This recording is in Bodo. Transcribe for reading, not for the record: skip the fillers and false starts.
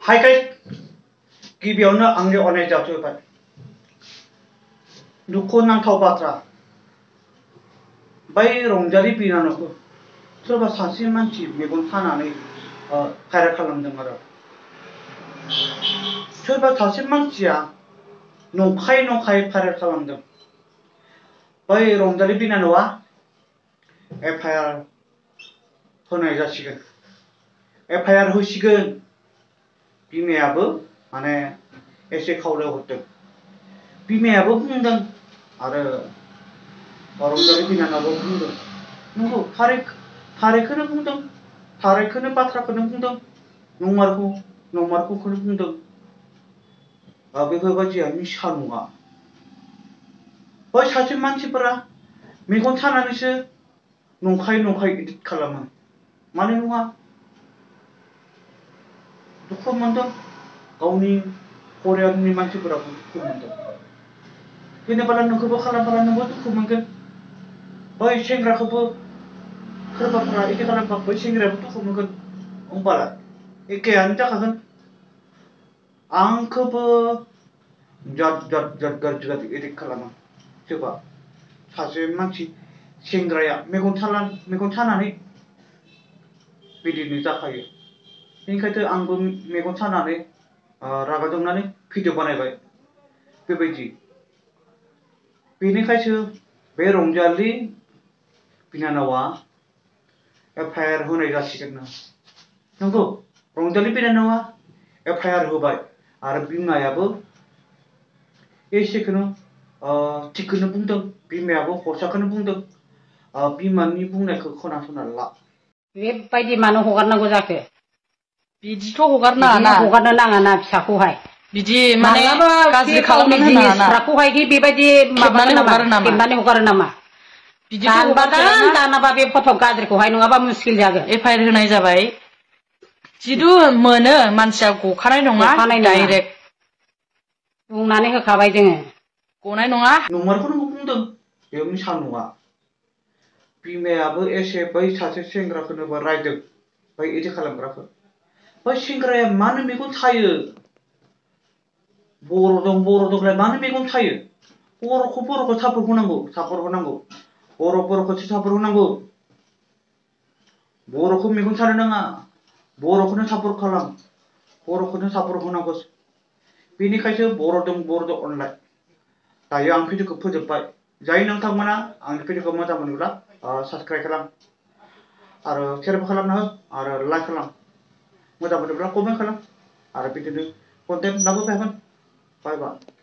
हाय गाइस गिबियावनो आंनि अननाय जासिबाय दुखुनांथाव बाथ्रा बै रंजालि बिनानावखौ सोरबा सासे मानसि मेगन सानानै भाइरेल खालामदों आरो सोरबा सासे मानसिया नंखाय भाइरेल खालामदों बै रंजालि बिनानावा एफआइआर होनाय जासिगोन एफआइआर होसिगोन बिमायाबो माने एसे खावलायाव हरदों बिमायाबो बुंदों आरो रंजालि बिनानावाबो बुंदों नंगौ थारैखौनो बुंदों थारैखौनो बाथ्राखौनो बुंदों नंमारगौखौनो बुंदों बेफोरबायदिया मिसा नङा बै सासे मानसिफोरा मेगन सानानैसो नंखाय एडिट खालामो मानो नङा दुखु मोनदों गावनि परियालनि मानसिफोराबो दुखु मोनदों जेनेबा नोंखौबो खालामब्ला नोंबो दुखु मोनगोन बै सेंग्राखौबो सोरबाफोरा इदि खालामबा बै सेंग्रायाबो दुखु मोनगोन होमबाला एखेयानो जाखागोन आंखौबो जाद गाज्रि एडिट खालामो सोरबा सासे मानसि सेंग्राया मेगन सानानै बिदिनो जाखायो बेनिखायनो आंबो मेगन सानानै रागा जोंनानै भिडिअ बानायबाय बेबायदि बेनिखायसो बे रंजालि बिनानावा एफआइआर होनाय जासिगोन नंगौ रंजालि बिनानावा एफआइआर होबाय आरो बिमायाबो एसेखौनो थिगखौनो बुंदों बिमायाबो हरसाखौनो बुंदों बिमानि बुंनायखौ खोनासंना ला बेबायदि मानो हगारनांगौ जाखो बिदिथ' हगारनो नाङा ना फिसाखौहाय बिदि माने गाज्रि खालामनानै होनो जिनिसफोरखौहाय बेबायदि खेबनानै हगारो नामा बिदिथ' दानाबा बे फट' गाज्रिखौहाय नङाबा मुस्किल जागोन एफआइआर होनाय जाबाय जिदु मोनो मानसिया गखानाय नङा डाइरेक्ट बुंनानै होखाबाय जोङो गनाय नङा नंमारखौनो बुंदों बेयाव मिसा नङा बिमायाबो एसे बै सासे सेंग्राखौनो रायदों बै इदि खालामग्राखौ बै सेंग्राया मानो मेगन सायो बर' दंलाय मानो मेगन सायो बर'खौ सापर्ट होनांगौ बर'खौसो सापर्ट होनांगौ बर'खौ मेगन सानो नाङा बर'खौनो सापर्ट खालाम बर'खौनो सापर्ट होनांगौ बेनिखायसो बर'जों अनलाय दायो आं भिडिअखौ फोजोबबाय जाय नोंथांमोना आंनि भिडिअखौ मोजां मोनोब्ला साबस्क्राइब खालाम आरो शेयारबो खालामना हो आरो लाइक खालाम मोजां मोनोब्ला कमेन्ट खालाम आरो बिदिनो कन्टेन्ट लाबोबाय थागोन बाय बाय